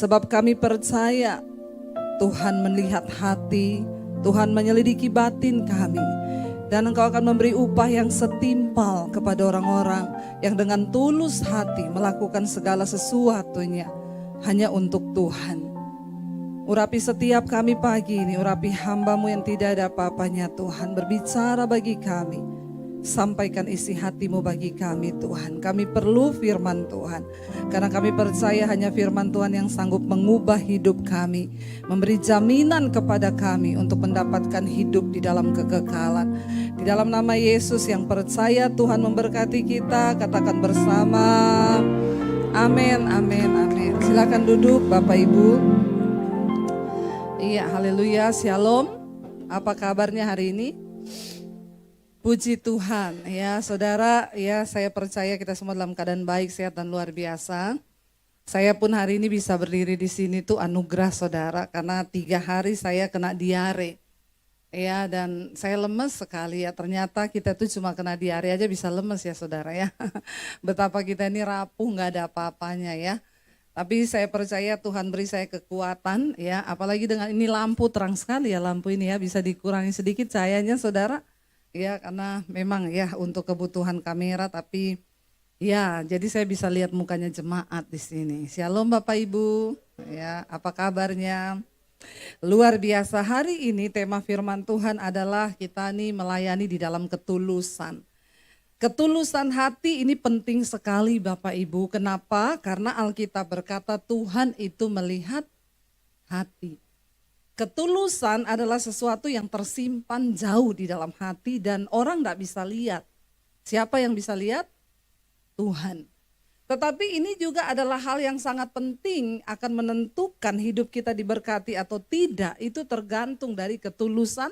Sebab kami percaya Tuhan melihat hati, Tuhan menyelidiki batin kami. Dan Engkau akan memberi upah yang setimpal kepada orang-orang yang dengan tulus hati melakukan segala sesuatunya hanya untuk Tuhan. Urapi setiap kami pagi ini, urapi hamba-Mu yang tidak ada apa-apanya Tuhan. Berbicara bagi kami, sampaikan isi hati-Mu bagi kami Tuhan. Kami perlu firman Tuhan, karena kami percaya hanya firman Tuhan yang sanggup mengubah hidup kami, memberi jaminan kepada kami untuk mendapatkan hidup di dalam kekekalan. Di dalam nama Yesus yang percaya Tuhan memberkati kita, katakan bersama, amin, amin, amin. Silakan duduk Bapak Ibu. Iya, haleluya, shalom. Apa kabarnya hari ini? Puji Tuhan, ya saudara, ya saya percaya kita semua dalam keadaan baik, sehat dan luar biasa. Saya pun hari ini bisa berdiri di sini tuh anugerah saudara, karena 3 hari saya kena diare. Ya, dan saya lemes sekali ya, ternyata kita tuh cuma kena diare aja bisa lemes ya saudara ya. Betapa kita ini rapuh, gak ada apa-apanya ya. Tapi saya percaya Tuhan beri saya kekuatan ya, apalagi dengan ini lampu terang sekali ya lampu ini ya, bisa dikurangi sedikit cahayanya saudara. Ya karena memang ya untuk kebutuhan kamera, tapi ya jadi saya bisa lihat mukanya jemaat di sini. Shalom Bapak Ibu, ya apa kabarnya? Luar biasa, hari ini tema firman Tuhan adalah kita nih melayani di dalam ketulusan. Ketulusan hati ini penting sekali Bapak Ibu. Kenapa? Karena Alkitab berkata Tuhan itu melihat hati. Ketulusan adalah sesuatu yang tersimpan jauh di dalam hati dan orang tidak bisa lihat. Siapa yang bisa lihat? Tuhan. Tetapi ini juga adalah hal yang sangat penting akan menentukan hidup kita diberkati atau tidak. Itu tergantung dari ketulusan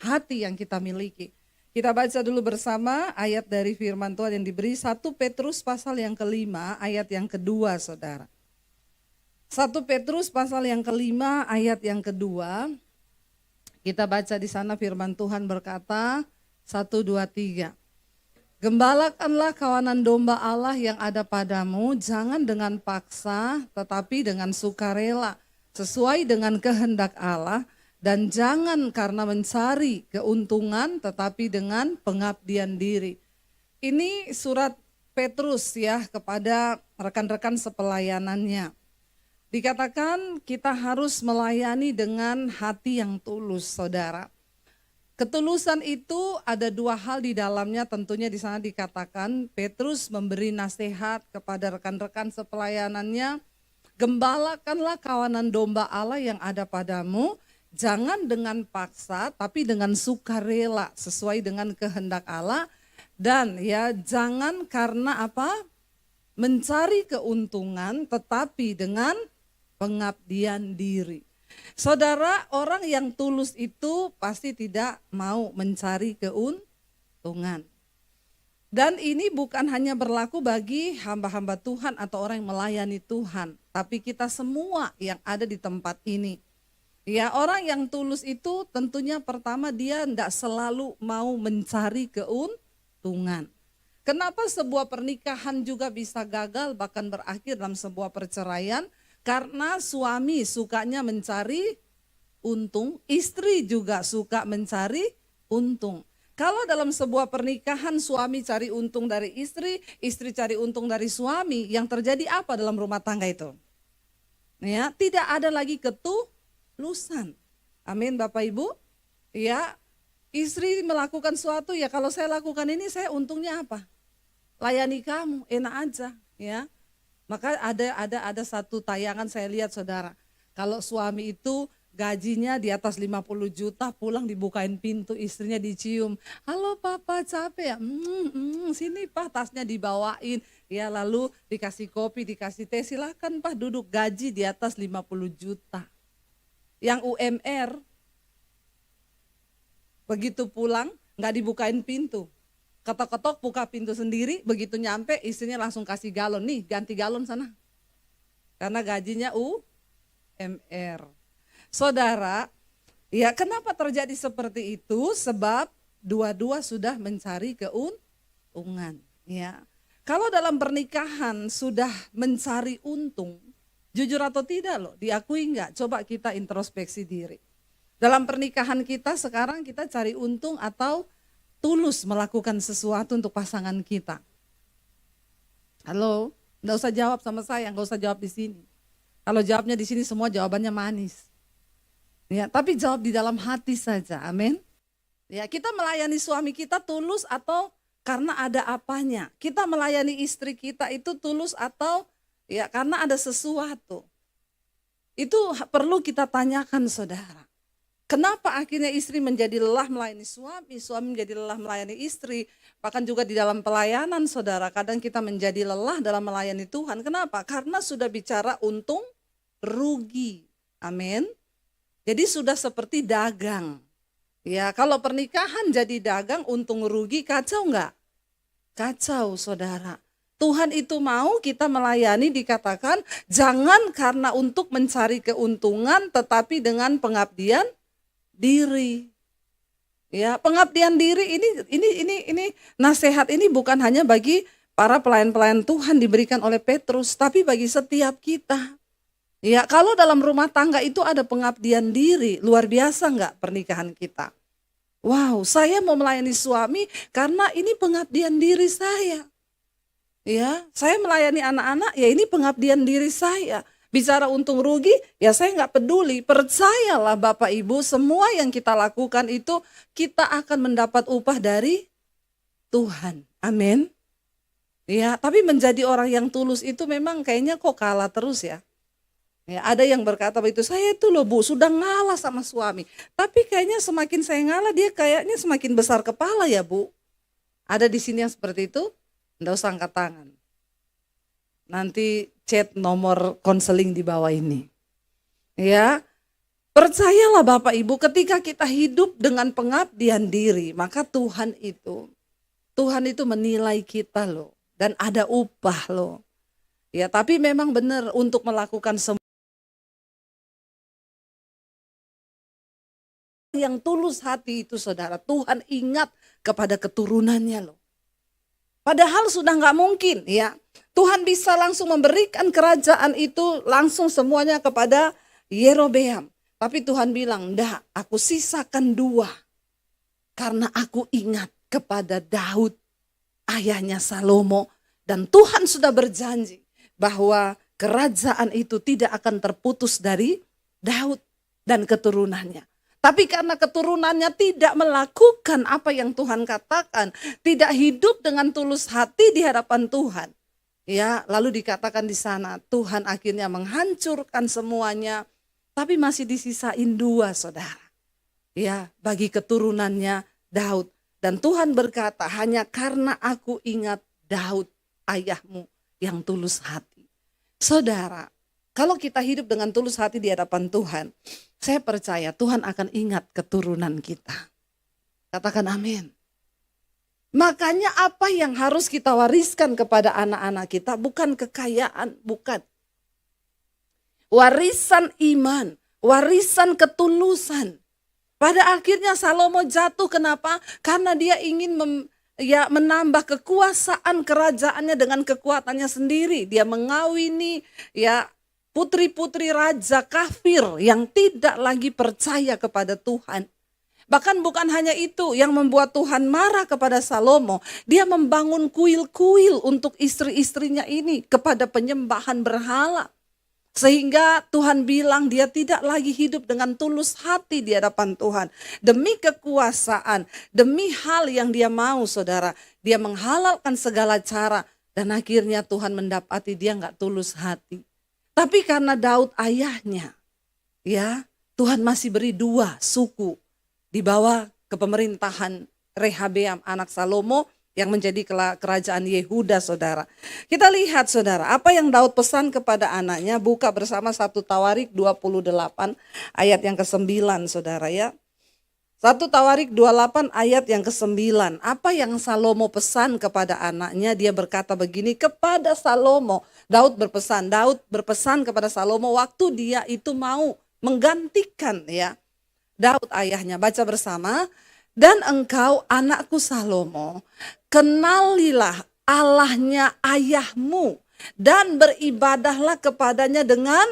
hati yang kita miliki. Kita baca dulu bersama ayat dari firman Tuhan yang diberi 1 Petrus pasal yang kelima ayat yang kedua saudara. 1 Petrus pasal yang kelima ayat yang kedua. Kita baca di sana firman Tuhan berkata 1, 2, 3. Gembalakanlah kawanan domba Allah yang ada padamu, jangan dengan paksa tetapi dengan sukarela, sesuai dengan kehendak Allah. Dan jangan karena mencari keuntungan tetapi dengan pengabdian diri. Ini surat Petrus ya kepada rekan-rekan sepelayanannya. Dikatakan kita harus melayani dengan hati yang tulus saudara. Ketulusan itu ada 2 hal di dalamnya, tentunya di sana dikatakan Petrus memberi nasihat kepada rekan-rekan sepelayanannya. Gembalakanlah kawanan domba Allah yang ada padamu. Jangan dengan paksa tapi dengan sukarela sesuai dengan kehendak Allah. Dan ya jangan karena apa? Mencari keuntungan tetapi dengan pengabdian diri. Saudara, orang yang tulus itu pasti tidak mau mencari keuntungan. Dan ini bukan hanya berlaku bagi hamba-hamba Tuhan atau orang yang melayani Tuhan. Tapi kita semua yang ada di tempat ini. Ya, orang yang tulus itu tentunya pertama dia tidak selalu mau mencari keuntungan. Kenapa sebuah pernikahan juga bisa gagal bahkan berakhir dalam sebuah perceraian? Karena suami sukanya mencari untung, istri juga suka mencari untung. Kalau dalam sebuah pernikahan suami cari untung dari istri, istri cari untung dari suami, yang terjadi apa dalam rumah tangga itu? Ya, tidak ada lagi ketulusan. Amin Bapak Ibu. Ya, istri melakukan sesuatu ya kalau saya lakukan ini saya untungnya apa? Layani kamu, enak aja ya. Maka ada satu tayangan saya lihat saudara. Kalau suami itu gajinya di atas 50 juta pulang dibukain pintu istrinya dicium. Halo papa capek ya? Sini pak tasnya dibawain. Ya lalu dikasih kopi, dikasih teh, silakan pak duduk, gaji di atas 50 juta. Yang UMR begitu pulang nggak dibukain pintu. Ketok-ketok buka pintu sendiri, begitu nyampe istrinya langsung kasih galon, nih ganti galon sana. Karena gajinya UMR. Saudara, ya kenapa terjadi seperti itu? Sebab dua-dua sudah mencari keuntungan. Ya, kalau dalam pernikahan sudah mencari untung, Jujur atau tidak loh, diakui nggak? Coba kita introspeksi diri. Dalam pernikahan kita sekarang kita cari untung atau tulus melakukan sesuatu untuk pasangan kita. Halo, nggak usah jawab sama saya, nggak usah jawab di sini. Kalau jawabnya di sini semua jawabannya manis. Ya, tapi jawab di dalam hati saja, amin. Ya, kita melayani suami kita tulus atau karena ada apanya. Kita melayani istri kita itu tulus atau ya karena ada sesuatu. Itu perlu kita tanyakan, saudara. Kenapa akhirnya istri menjadi lelah melayani suami, suami menjadi lelah melayani istri. Bahkan juga di dalam pelayanan, saudara, kadang kita menjadi lelah dalam melayani Tuhan. Kenapa? Karena sudah bicara untung rugi. Amin. Jadi sudah seperti dagang. Ya, kalau pernikahan jadi dagang, untung rugi, kacau enggak? Kacau, saudara. Tuhan itu mau kita melayani, dikatakan jangan karena untuk mencari keuntungan, tetapi dengan pengabdian diri. Ya, pengabdian diri ini nasihat ini bukan hanya bagi para pelayan-pelayan Tuhan diberikan oleh Petrus, tapi bagi setiap kita. Ya, kalau dalam rumah tangga itu ada pengabdian diri, luar biasa enggak pernikahan kita? Wow, saya mau melayani suami karena ini pengabdian diri saya. Ya, saya melayani anak-anak, ya ini pengabdian diri saya. Bicara untung rugi, ya saya nggak peduli. Percayalah Bapak Ibu, semua yang kita lakukan itu kita akan mendapat upah dari Tuhan. Amin. Ya, tapi menjadi orang yang tulus itu memang kayaknya kok kalah terus ya. Ya, ada yang berkata begitu, saya itu loh Bu, sudah ngalah sama suami. Tapi kayaknya semakin saya ngalah, dia kayaknya semakin besar kepala ya Bu. Ada di sini yang seperti itu? Nggak usah angkat tangan. Nanti chat nomor konseling di bawah ini. Ya, percayalah Bapak Ibu, ketika kita hidup dengan pengabdian diri, maka Tuhan itu menilai kita loh. Dan ada upah loh. Ya, tapi memang benar untuk melakukan semua yang tulus hati itu, saudara, Tuhan ingat kepada keturunannya loh. Padahal sudah nggak mungkin ya. Tuhan bisa langsung memberikan kerajaan itu langsung semuanya kepada Yerobeam. Tapi Tuhan bilang, "Ndak, aku sisakan 2. Karena aku ingat kepada Daud, ayahnya Salomo. Dan Tuhan sudah berjanji bahwa kerajaan itu tidak akan terputus dari Daud dan keturunannya. Tapi karena keturunannya tidak melakukan apa yang Tuhan katakan, tidak hidup dengan tulus hati di hadapan Tuhan. Ya, lalu dikatakan di sana Tuhan akhirnya menghancurkan semuanya, tapi masih disisain 2, saudara. Ya, bagi keturunannya Daud. Dan Tuhan berkata, hanya karena aku ingat Daud ayahmu yang tulus hati. Saudara, kalau kita hidup dengan tulus hati di hadapan Tuhan, saya percaya Tuhan akan ingat keturunan kita. Katakan amin. Makanya apa yang harus kita wariskan kepada anak-anak kita bukan kekayaan, bukan. Warisan iman, warisan ketulusan. Pada akhirnya Salomo jatuh, kenapa? Karena dia ingin menambah kekuasaan kerajaannya dengan kekuatannya sendiri. Dia mengawini putri-putri raja kafir yang tidak lagi percaya kepada Tuhan. Bahkan bukan hanya itu yang membuat Tuhan marah kepada Salomo. Dia membangun kuil-kuil untuk istri-istrinya ini kepada penyembahan berhala. Sehingga Tuhan bilang dia tidak lagi hidup dengan tulus hati di hadapan Tuhan. Demi kekuasaan, demi hal yang dia mau, saudara. Dia menghalalkan segala cara dan akhirnya Tuhan mendapati dia gak tulus hati. Tapi karena Daud ayahnya, ya Tuhan masih beri 2 suku di bawah kepemerintahan Rehabeam anak Salomo yang menjadi kerajaan Yehuda, saudara. Kita lihat, saudara, apa yang Daud pesan kepada anaknya. Buka bersama 1 Tawarik 28 ayat yang ke-9, saudara ya. 1 Tawarik 28 ayat yang ke-9. Apa yang Salomo pesan kepada anaknya? Dia berkata begini kepada Salomo. Daud berpesan kepada Salomo waktu dia itu mau menggantikan Daud ayahnya. Baca bersama. Dan engkau anakku Salomo, kenalilah Allahnya ayahmu dan beribadahlah kepadanya dengan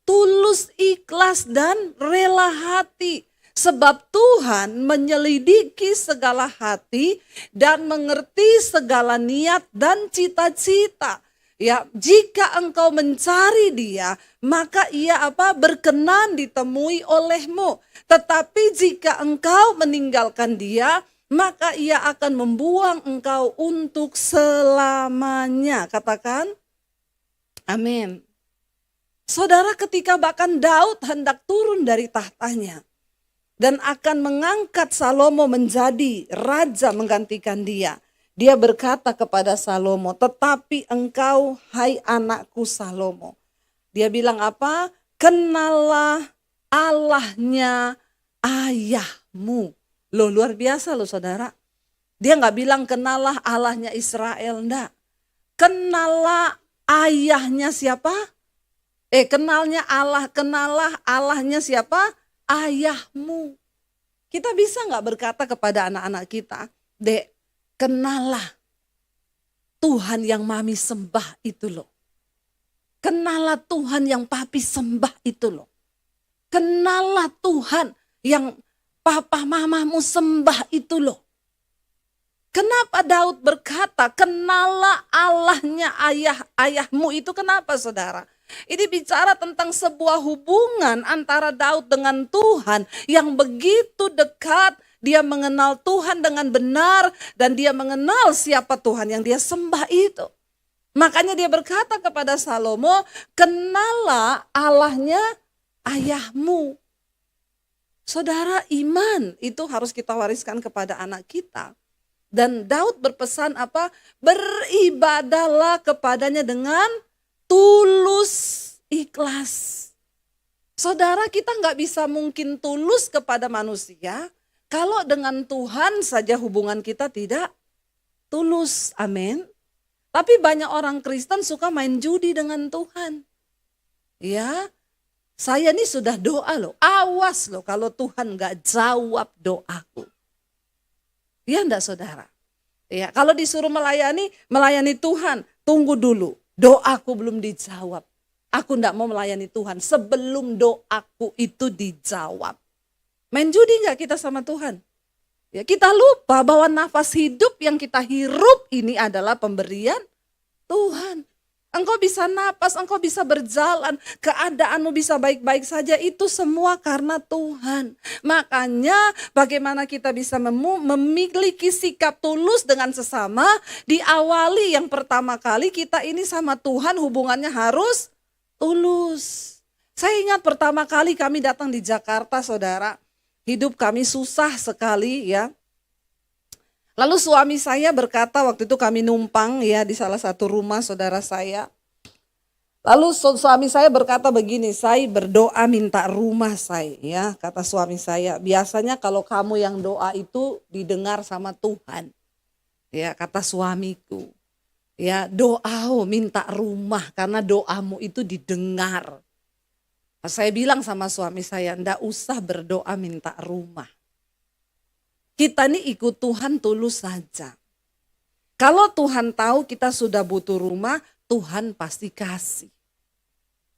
tulus, ikhlas, dan rela hati. Sebab Tuhan menyelidiki segala hati dan mengerti segala niat dan cita-cita. Ya, jika engkau mencari Dia, maka Ia berkenan ditemui olehmu. Tetapi jika engkau meninggalkan Dia, maka Ia akan membuang engkau untuk selamanya. Katakan, amin. Saudara, ketika bahkan Daud hendak turun dari tahtanya dan akan mengangkat Salomo menjadi raja menggantikan dia, dia berkata kepada Salomo, tetapi engkau, hai anakku Salomo. Dia bilang apa? Kenallah Allahnya ayahmu. Loh, luar biasa loh saudara. Dia gak bilang kenallah Allahnya Israel, enggak. Kenallah ayahnya siapa? Kenalnya Allah, kenallah Allahnya siapa? Ayahmu. Kita bisa gak berkata kepada anak-anak kita, Dek, kenallah Tuhan yang mami sembah itu loh. Kenallah Tuhan yang papi sembah itu loh. Kenallah Tuhan yang papa mamamu sembah itu loh. Kenapa Daud berkata kenallah Allahnya ayahmu itu, kenapa saudara? Ini bicara tentang sebuah hubungan antara Daud dengan Tuhan yang begitu dekat. Dia mengenal Tuhan dengan benar dan dia mengenal siapa Tuhan yang dia sembah itu. Makanya dia berkata kepada Salomo, kenallah Allahnya ayahmu. Saudara, iman itu harus kita wariskan kepada anak kita. Dan Daud berpesan apa? Beribadahlah kepadanya dengan tulus, ikhlas. Saudara, kita nggak bisa mungkin tulus kepada manusia kalau dengan Tuhan saja hubungan kita tidak tulus. Amin. Tapi banyak orang Kristen suka main judi dengan Tuhan. Ya, saya ini sudah doa loh. Awas loh kalau Tuhan nggak jawab doaku. Ya enggak saudara? Ya, kalau disuruh melayani Tuhan, tunggu dulu. Doaku belum dijawab. Aku enggak mau melayani Tuhan sebelum doaku itu dijawab. Main judi enggak kita sama Tuhan? Ya, kita lupa bahwa nafas hidup yang kita hirup ini adalah pemberian Tuhan. Engkau bisa napas, engkau bisa berjalan, keadaanmu bisa baik-baik saja, itu semua karena Tuhan. Makanya bagaimana kita bisa memiliki sikap tulus dengan sesama, diawali yang pertama kali kita ini sama Tuhan hubungannya harus tulus. Saya ingat pertama kali kami datang di Jakarta saudara, hidup kami susah sekali ya. Lalu suami saya berkata, waktu itu kami numpang ya di salah satu rumah saudara saya. Lalu suami saya berkata begini, saya berdoa minta rumah saya ya, kata suami saya. Biasanya kalau kamu yang doa itu didengar sama Tuhan. Ya, kata suamiku. Ya, doa minta rumah karena doamu itu didengar. Saya bilang sama suami saya, enggak usah berdoa minta rumah. Kita ini ikut Tuhan tulus saja. Kalau Tuhan tahu kita sudah butuh rumah, Tuhan pasti kasih.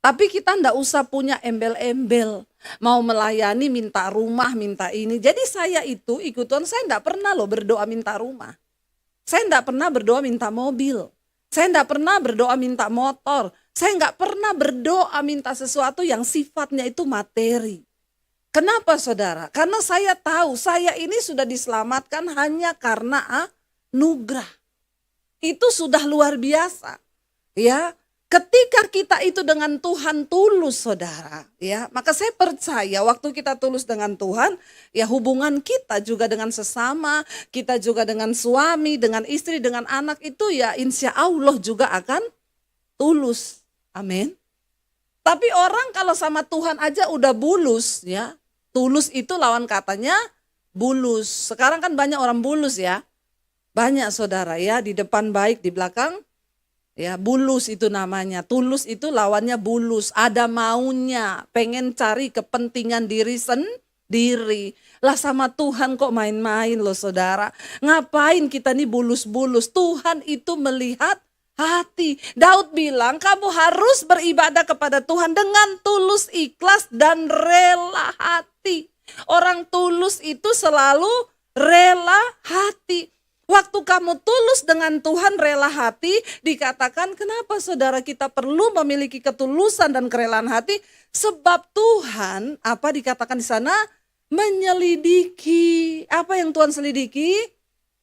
Tapi kita enggak usah punya embel-embel. Mau melayani minta rumah, minta ini. Jadi saya itu ikut Tuhan, saya enggak pernah loh berdoa minta rumah. Saya enggak pernah berdoa minta mobil. Saya enggak pernah berdoa minta motor. Saya enggak pernah berdoa minta sesuatu yang sifatnya itu materi. Kenapa saudara? Karena saya tahu saya ini sudah diselamatkan hanya karena anugerah. Itu sudah luar biasa. Ya, ketika kita itu dengan Tuhan tulus saudara, ya, maka saya percaya waktu kita tulus dengan Tuhan, ya hubungan kita juga dengan sesama, kita juga dengan suami, dengan istri, dengan anak itu ya insya Allah juga akan tulus. Amin. Tapi orang kalau sama Tuhan aja udah bulus ya. Tulus itu lawan katanya bulus. Sekarang kan banyak orang bulus ya. Banyak saudara ya, di depan baik, di belakang ya bulus itu namanya. Tulus itu lawannya bulus. Ada maunya, pengen cari kepentingan diri sendiri. Lah sama Tuhan kok main-main loh saudara. Ngapain kita nih bulus-bulus? Tuhan itu melihat hati. Daud bilang kamu harus beribadah kepada Tuhan dengan tulus, ikhlas, dan rela hati. Orang tulus itu selalu rela hati. Waktu kamu tulus dengan Tuhan, rela hati, dikatakan kenapa saudara kita perlu memiliki ketulusan dan kerelaan hati? Sebab Tuhan, apa dikatakan di sana? Menyelidiki. Apa yang Tuhan selidiki?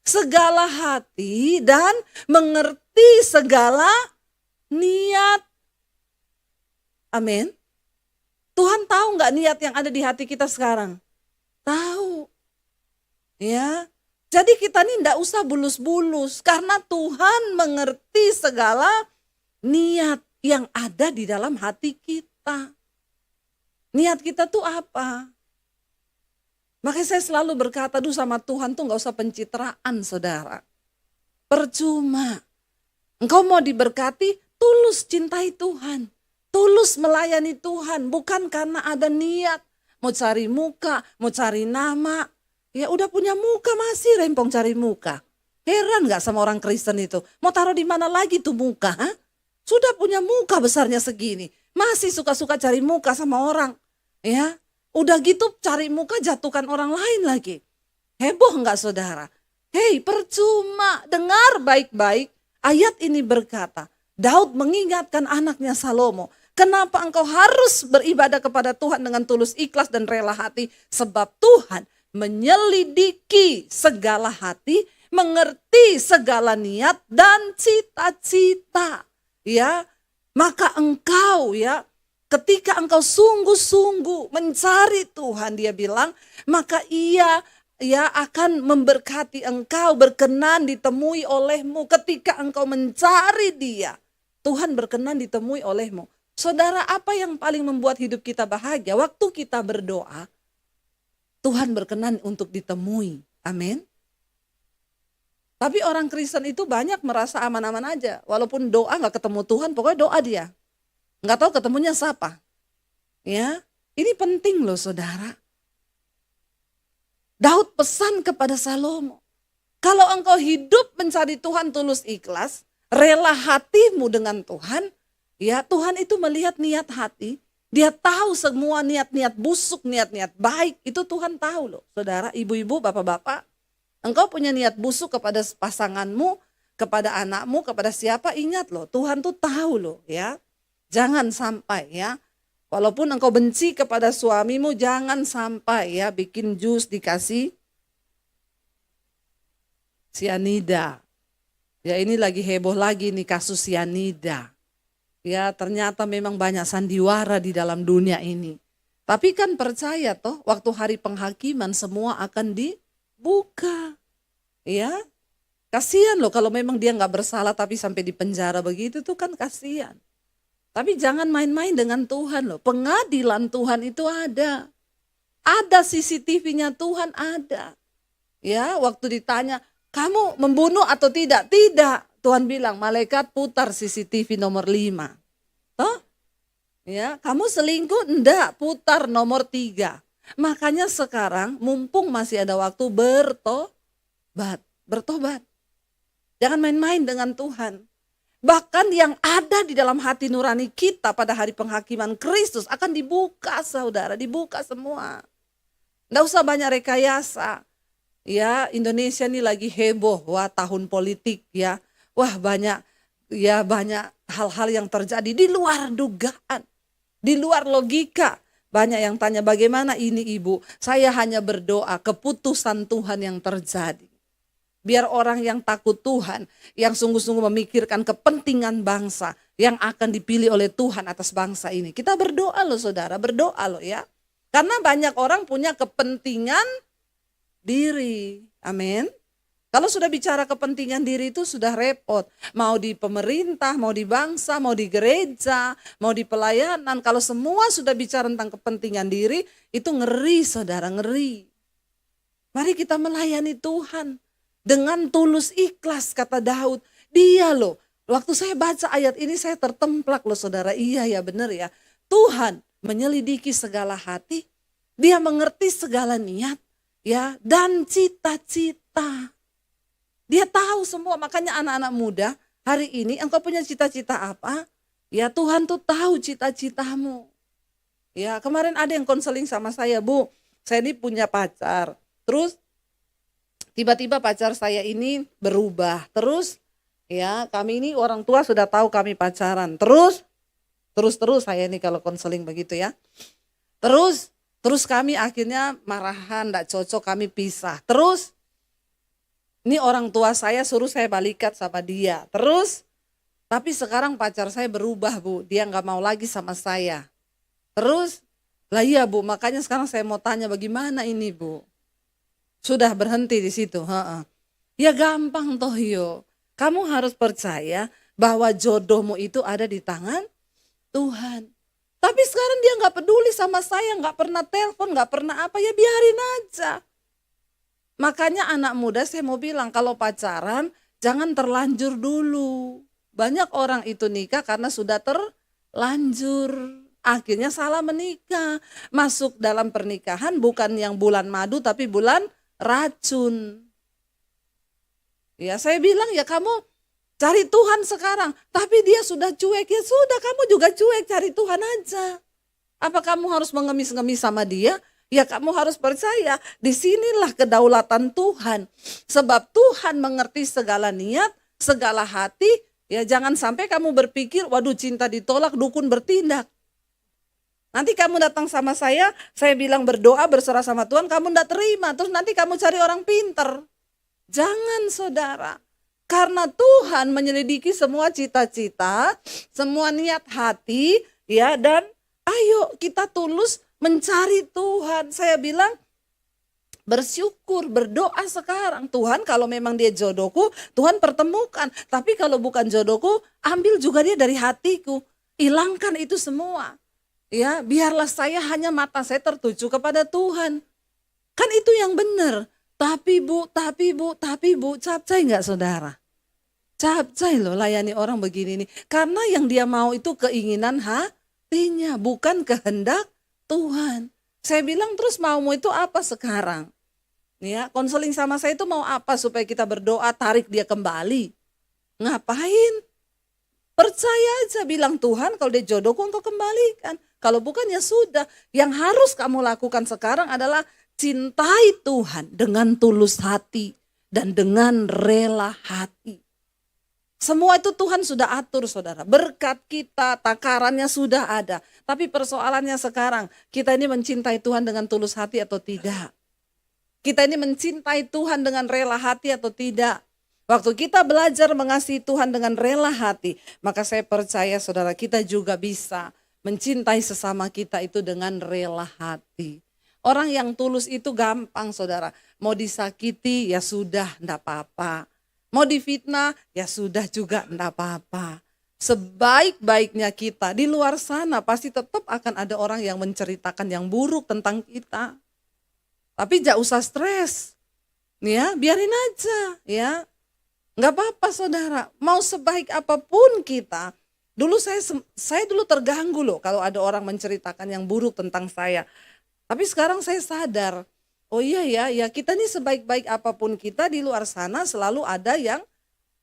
Segala hati dan mengerti segala niat. Amin. Tuhan tahu nggak niat yang ada di hati kita sekarang? Tahu. Ya. Jadi kita ini tidak usah bulus-bulus karena Tuhan mengerti segala niat yang ada di dalam hati kita. Niat kita tuh apa? Makanya saya selalu berkata sama Tuhan tuh gak usah pencitraan saudara. Percuma. Engkau mau diberkati, tulus cintai Tuhan. Tulus melayani Tuhan, bukan karena ada niat. Mau cari muka, mau cari nama. Ya udah punya muka masih rempong cari muka. Heran gak sama orang Kristen itu? Mau taruh di mana lagi tuh muka? Ha? Sudah punya muka besarnya segini. Masih suka-suka cari muka sama orang. Ya, udah gitu cari muka jatuhkan orang lain lagi. Heboh gak saudara? Hei, percuma. Dengar baik-baik. Ayat ini berkata, Daud mengingatkan anaknya Salomo. Kenapa engkau harus beribadah kepada Tuhan dengan tulus, ikhlas, dan rela hati? Sebab Tuhan menyelidiki segala hati, mengerti segala niat dan cita-cita. Ya, maka engkau ya, ketika engkau sungguh-sungguh mencari Tuhan, dia bilang, maka ia akan memberkati engkau, berkenan ditemui olehmu. Ketika engkau mencari dia, Tuhan berkenan ditemui olehmu. Saudara, apa yang paling membuat hidup kita bahagia? Waktu kita berdoa, Tuhan berkenan untuk ditemui. Amin. Tapi orang Kristen itu banyak merasa aman-aman aja. Walaupun doa gak ketemu Tuhan, pokoknya doa dia. Gak tahu ketemunya siapa. Ya, ini penting loh saudara. Daud pesan kepada Salomo. Kalau engkau hidup mencari Tuhan tulus ikhlas, rela hatimu dengan Tuhan, ya Tuhan itu melihat niat hati. Dia tahu semua niat-niat busuk, niat-niat baik. Itu Tuhan tahu loh. Saudara, ibu-ibu, bapak-bapak. Engkau punya niat busuk kepada pasanganmu, kepada anakmu, kepada siapa. Ingat loh, Tuhan tuh tahu loh ya. Jangan sampai ya. Walaupun engkau benci kepada suamimu, jangan sampai ya bikin jus dikasih sianida. Ya ini lagi heboh lagi nih kasus sianida. Ya ternyata memang banyak sandiwara di dalam dunia ini. Tapi kan percaya toh waktu hari penghakiman semua akan dibuka. Ya kasihan loh kalau memang dia gak bersalah tapi sampai di penjara begitu tuh kan kasihan. Tapi jangan main-main dengan Tuhan loh. Pengadilan Tuhan itu ada. Ada CCTV-nya Tuhan ada. Ya waktu ditanya kamu membunuh atau tidak? Tidak. Tuhan bilang, malaikat putar CCTV nomor 5. Toh? Ya, kamu selingkuh? Enggak, putar nomor 3. Makanya sekarang mumpung masih ada waktu bertobat. Jangan main-main dengan Tuhan. Bahkan yang ada di dalam hati nurani kita pada hari penghakiman Kristus akan dibuka saudara, dibuka semua. Enggak usah banyak rekayasa. Ya, Indonesia ini lagi heboh, wah tahun politik ya. Wah banyak hal-hal yang terjadi di luar dugaan, di luar logika. Banyak yang tanya bagaimana ini ibu, saya hanya berdoa keputusan Tuhan yang terjadi. Biar orang yang takut Tuhan, yang sungguh-sungguh memikirkan kepentingan bangsa yang akan dipilih oleh Tuhan atas bangsa ini. Kita berdoa loh saudara, berdoa loh ya. Karena banyak orang punya kepentingan diri, amin. Kalau sudah bicara kepentingan diri itu sudah repot. Mau di pemerintah, mau di bangsa, mau di gereja, mau di pelayanan. Kalau semua sudah bicara tentang kepentingan diri, itu ngeri saudara, ngeri. Mari kita melayani Tuhan dengan tulus ikhlas kata Daud. Dia loh, waktu saya baca ayat ini saya tertemplak loh saudara. Iya ya benar ya. Tuhan menyelidiki segala hati, dia mengerti segala niat ya dan cita-cita. Dia tahu semua, makanya anak-anak muda hari ini engkau punya cita-cita apa? Ya Tuhan tuh tahu cita-citamu. Ya kemarin ada yang konseling sama saya, Bu, saya ini punya pacar. Terus tiba-tiba pacar saya ini berubah. Terus ya kami ini orang tua sudah tahu kami pacaran. Terus saya ini kalau konseling begitu ya. Terus kami akhirnya marahan, enggak cocok, kami pisah. Terus ini orang tua saya suruh saya balikan sama dia. Terus tapi sekarang pacar saya berubah, Bu. Dia nggak mau lagi sama saya. Terus, lah iya, Bu. Makanya sekarang saya mau tanya bagaimana ini, Bu. Sudah berhenti di situ. Ya gampang toh yo. Kamu harus percaya bahwa jodohmu itu ada di tangan Tuhan. Tapi sekarang dia nggak peduli sama saya, nggak pernah telepon, nggak pernah apa, ya biarin aja. Makanya anak muda saya mau bilang kalau pacaran jangan terlanjur dulu. Banyak orang itu nikah karena sudah terlanjur. Akhirnya salah menikah. Masuk dalam pernikahan bukan yang bulan madu tapi bulan racun. Ya saya bilang ya kamu cari Tuhan sekarang. Tapi dia sudah cuek, ya sudah kamu juga cuek, cari Tuhan aja. Apa kamu harus mengemis-ngemis sama dia? Ya kamu harus percaya disinilah kedaulatan Tuhan. Sebab Tuhan mengerti segala niat, segala hati. Ya jangan sampai kamu berpikir, waduh cinta ditolak, dukun bertindak. Nanti kamu datang sama saya bilang berdoa, berserah sama Tuhan, kamu enggak terima. Terus nanti kamu cari orang pinter. Jangan saudara. Karena Tuhan menyelidiki semua cita-cita, semua niat hati, ya dan ayo kita tulus mencari Tuhan. Saya bilang, bersyukur, berdoa sekarang. Tuhan kalau memang dia jodohku, Tuhan pertemukan. Tapi kalau bukan jodohku, ambil juga dia dari hatiku. Hilangkan itu semua. Ya, biarlah saya hanya mata saya tertuju kepada Tuhan. Kan itu yang benar. Tapi bu, capcay nggak saudara? Capcay loh layani orang begini nih. Karena yang dia mau itu keinginan hatinya, bukan kehendak Tuhan. Saya bilang terus maumu itu apa sekarang? Ya, konseling sama saya itu mau apa supaya kita berdoa tarik dia kembali? Ngapain? Percaya aja bilang Tuhan kalau dia jodohku engkau kembalikan. Kalau bukan ya sudah. Yang harus kamu lakukan sekarang adalah cintai Tuhan dengan tulus hati dan dengan rela hati. Semua itu Tuhan sudah atur saudara. Berkat kita, takarannya sudah ada. Tapi persoalannya sekarang, kita ini mencintai Tuhan dengan tulus hati atau tidak? Kita ini mencintai Tuhan dengan rela hati atau tidak? Waktu kita belajar mengasihi Tuhan dengan rela hati, maka saya percaya saudara kita juga bisa mencintai sesama kita itu dengan rela hati. Orang yang tulus itu gampang saudara. Mau disakiti ya sudah, enggak apa-apa. Mau difitnah, ya sudah juga enggak apa-apa. Sebaik-baiknya kita di luar sana pasti tetap akan ada orang yang menceritakan yang buruk tentang kita. Tapi enggak usah stres. Ya, biarin aja ya. Enggak apa-apa saudara. Mau sebaik apapun kita. Dulu saya dulu terganggu loh kalau ada orang menceritakan yang buruk tentang saya. Tapi sekarang saya sadar. Oh iya ya kita nih sebaik-baik apapun kita di luar sana selalu ada yang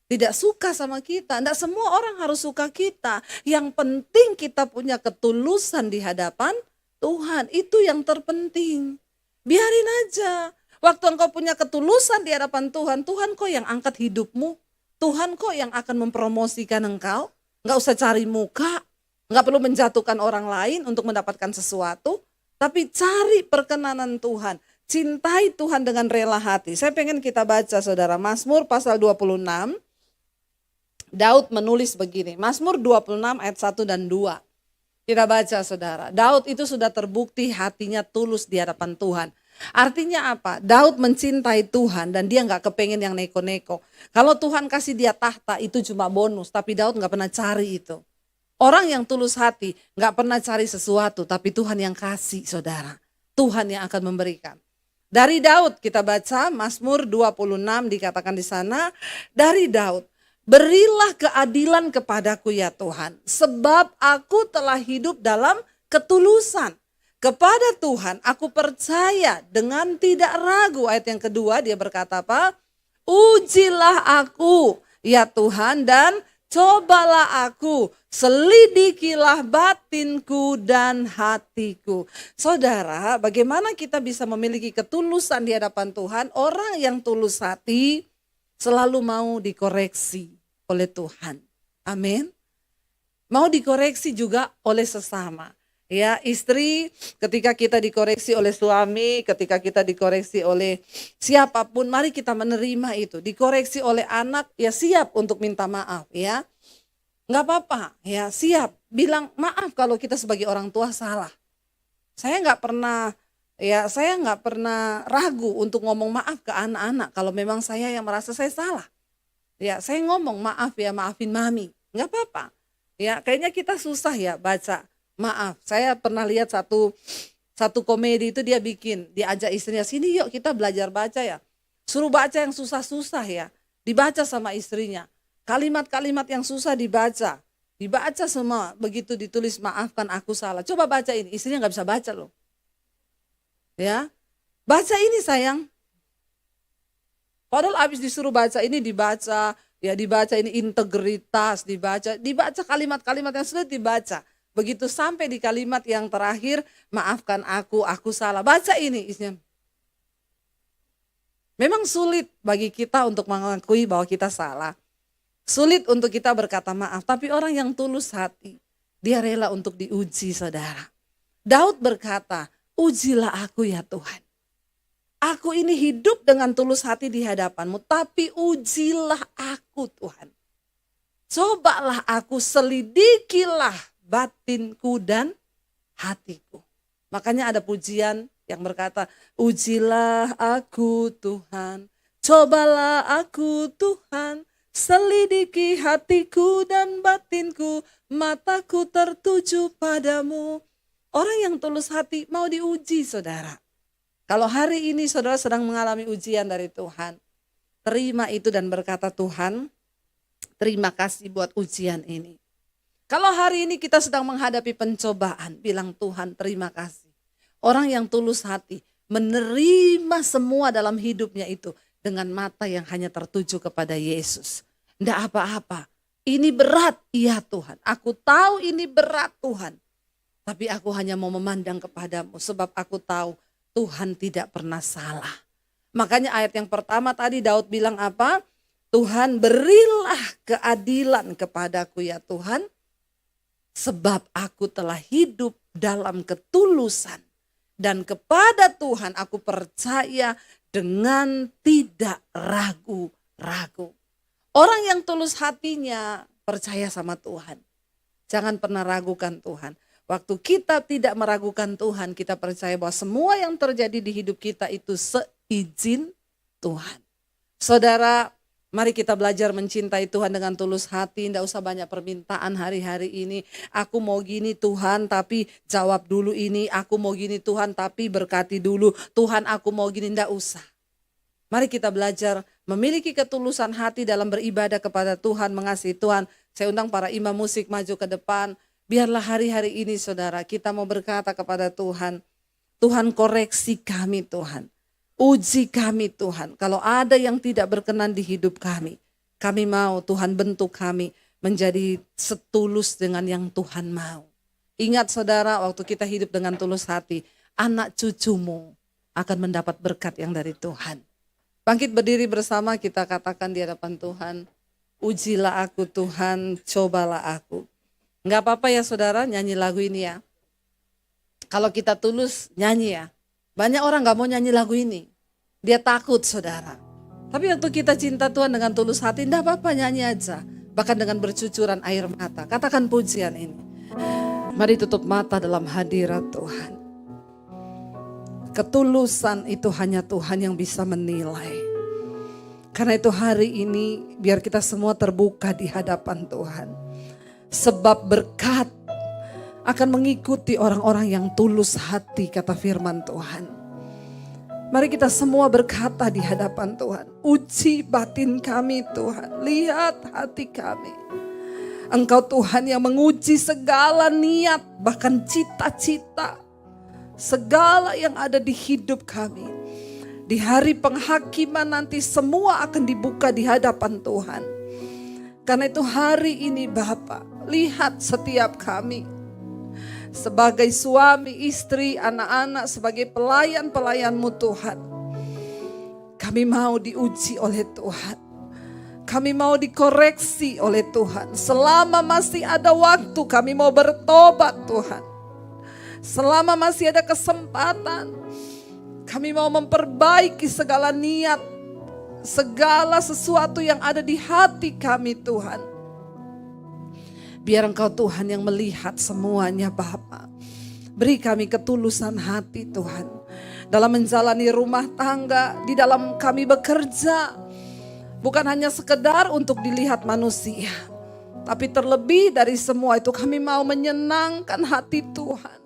tidak suka sama kita. Tidak semua orang harus suka kita. Yang penting kita punya ketulusan di hadapan Tuhan. Itu yang terpenting. Biarin aja. Waktu engkau punya ketulusan di hadapan Tuhan, Tuhan kok yang angkat hidupmu. Tuhan kok yang akan mempromosikan engkau. Nggak usah cari muka. Nggak perlu menjatuhkan orang lain untuk mendapatkan sesuatu. Tapi cari perkenanan Tuhan. Cintai Tuhan dengan rela hati. Saya pengen kita baca saudara. Mazmur pasal 26. Daud menulis begini. Mazmur 26 ayat 1 dan 2. Kita baca saudara. Daud itu sudah terbukti hatinya tulus di hadapan Tuhan. Artinya apa? Daud mencintai Tuhan dan dia gak kepengen yang neko-neko. Kalau Tuhan kasih dia tahta itu cuma bonus. Tapi Daud gak pernah cari itu. Orang yang tulus hati gak pernah cari sesuatu. Tapi Tuhan yang kasih saudara. Tuhan yang akan memberikan. Dari Daud kita baca Mazmur 26 dikatakan di sana. Dari Daud. Berilah keadilan kepadaku ya Tuhan. Sebab aku telah hidup dalam ketulusan. Kepada Tuhan aku percaya dengan tidak ragu. Ayat yang kedua dia berkata apa? Ujilah aku ya Tuhan dan Cobalah aku, selidikilah batinku dan hatiku. Saudara, bagaimana kita bisa memiliki ketulusan di hadapan Tuhan? Orang yang tulus hati selalu mau dikoreksi oleh Tuhan. Amin. Mau dikoreksi juga oleh sesama. Ya, istri ketika kita dikoreksi oleh suami, ketika kita dikoreksi oleh siapapun, mari kita menerima itu. Dikoreksi oleh anak, ya siap untuk minta maaf ya. Nggak apa-apa, ya siap. Bilang maaf kalau kita sebagai orang tua salah. Saya nggak pernah ragu untuk ngomong maaf ke anak-anak kalau memang saya yang merasa saya salah. Ya, saya ngomong maaf ya, maafin mami. Nggak apa-apa. Ya, kayaknya kita susah ya baca maaf. Saya pernah lihat satu komedi itu dia diajak istrinya, sini yuk kita belajar baca ya. Suruh baca yang susah-susah ya. Dibaca sama istrinya. Kalimat-kalimat yang susah dibaca. Dibaca semua, begitu ditulis maafkan aku salah. Coba baca ini, istrinya nggak bisa baca loh. Ya, baca ini sayang. Padahal habis disuruh baca ini dibaca, ya dibaca ini integritas, dibaca kalimat-kalimat yang sudah dibaca. Begitu sampai di kalimat yang terakhir, maafkan aku salah. Baca ini isinya. Memang sulit bagi kita untuk mengakui bahwa kita salah. Sulit untuk kita berkata maaf, tapi orang yang tulus hati, dia rela untuk diuji, saudara. Daud berkata, ujilah aku ya Tuhan. Aku ini hidup dengan tulus hati di hadapanmu, tapi ujilah aku Tuhan. Cobalah aku, selidikilah batinku dan hatiku. Makanya ada pujian yang berkata, ujilah aku Tuhan, cobalah aku Tuhan, selidiki hatiku dan batinku, mataku tertuju padamu. Orang yang tulus hati mau diuji, saudara. Kalau hari ini saudara sedang mengalami ujian dari Tuhan, terima itu dan berkata, Tuhan, terima kasih buat ujian ini. Kalau hari ini kita sedang menghadapi pencobaan, bilang Tuhan terima kasih. Orang yang tulus hati menerima semua dalam hidupnya itu dengan mata yang hanya tertuju kepada Yesus. Tidak apa-apa, ini berat, iya Tuhan. Aku tahu ini berat Tuhan. Tapi aku hanya mau memandang kepadamu sebab aku tahu Tuhan tidak pernah salah. Makanya ayat yang pertama tadi Daud bilang apa? Tuhan berilah keadilan kepadaku ya Tuhan. Sebab aku telah hidup dalam ketulusan. Dan kepada Tuhan aku percaya dengan tidak ragu-ragu. Orang yang tulus hatinya percaya sama Tuhan. Jangan pernah ragukan Tuhan. Waktu kita tidak meragukan Tuhan, kita percaya bahwa semua yang terjadi di hidup kita itu seizin Tuhan. Saudara, mari kita belajar mencintai Tuhan dengan tulus hati. Tidak usah banyak permintaan hari-hari ini. Aku mau gini Tuhan tapi jawab dulu ini. Aku mau gini Tuhan tapi berkati dulu. Tuhan aku mau gini, tidak usah. Mari kita belajar memiliki ketulusan hati dalam beribadah kepada Tuhan, mengasihi Tuhan. Saya undang para imam musik maju ke depan. Biarlah hari-hari ini saudara kita mau berkata kepada Tuhan. Tuhan koreksi kami Tuhan. Uji kami Tuhan, kalau ada yang tidak berkenan di hidup kami mau Tuhan bentuk kami menjadi setulus dengan yang Tuhan mau. Ingat saudara, waktu kita hidup dengan tulus hati, anak cucumu akan mendapat berkat yang dari Tuhan. Bangkit berdiri bersama kita katakan di hadapan Tuhan, ujilah aku Tuhan, cobalah aku. Enggak apa-apa ya saudara nyanyi lagu ini ya. Kalau kita tulus nyanyi ya. Banyak orang gak mau nyanyi lagu ini. Dia takut saudara. Tapi waktu kita cinta Tuhan dengan tulus hati, tidak apa-apa nyanyi aja. Bahkan dengan bercucuran air mata. Katakan pujian ini. Mari tutup mata dalam hadirat Tuhan. Ketulusan itu hanya Tuhan yang bisa menilai. Karena itu hari ini biar kita semua terbuka di hadapan Tuhan. Sebab berkat akan mengikuti orang-orang yang tulus hati, kata firman Tuhan. Mari kita semua berkata di hadapan Tuhan, uji batin kami Tuhan, lihat hati kami. Engkau Tuhan yang menguji segala niat, bahkan cita-cita, segala yang ada di hidup kami. Di hari penghakiman nanti semua akan dibuka di hadapan Tuhan. Karena itu hari ini Bapa, lihat setiap kami sebagai suami, istri, anak-anak, sebagai pelayan-pelayan-Mu Tuhan. Kami mau diuji oleh Tuhan. Kami mau dikoreksi oleh Tuhan. Selama masih ada waktu kami mau bertobat Tuhan. Selama masih ada kesempatan kami mau memperbaiki segala niat, segala sesuatu yang ada di hati kami Tuhan. Biar Engkau Tuhan yang melihat semuanya Bapa. Beri kami ketulusan hati Tuhan. Dalam menjalani rumah tangga, di dalam kami bekerja. Bukan hanya sekedar untuk dilihat manusia. Tapi terlebih dari semua itu kami mau menyenangkan hati Tuhan.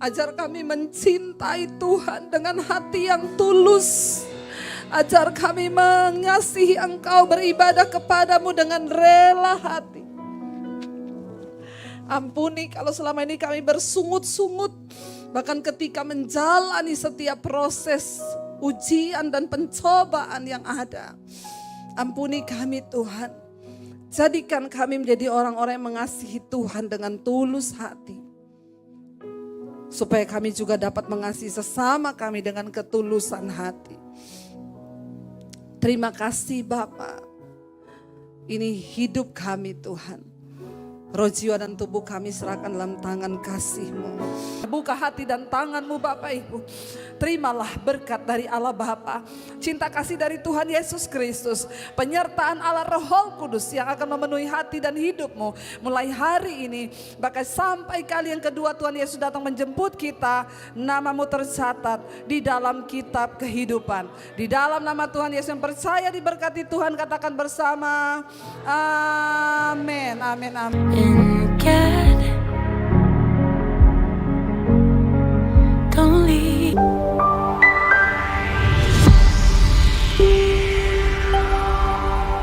Ajar kami mencintai Tuhan dengan hati yang tulus. Ajar kami mengasihi Engkau, beribadah kepadamu dengan rela hati. Ampuni kalau selama ini kami bersungut-sungut. Bahkan ketika menjalani setiap proses ujian dan pencobaan yang ada. Ampuni kami Tuhan. Jadikan kami menjadi orang-orang yang mengasihi Tuhan dengan tulus hati. Supaya kami juga dapat mengasihi sesama kami dengan ketulusan hati. Terima kasih Bapa. Ini hidup kami Tuhan. Roh, jiwa dan tubuh kami serahkan dalam tangan kasih-Mu. Buka hati dan tangan-Mu Bapak Ibu. Terimalah berkat dari Allah Bapa, cinta kasih dari Tuhan Yesus Kristus, penyertaan Allah Roh Kudus yang akan memenuhi hati dan hidupmu mulai hari ini. Bahkan sampai kali yang kedua Tuhan Yesus datang menjemput kita, namamu tercatat di dalam kitab kehidupan. Di dalam nama Tuhan Yesus yang percaya diberkati Tuhan, katakan bersama, amin, amin, amin.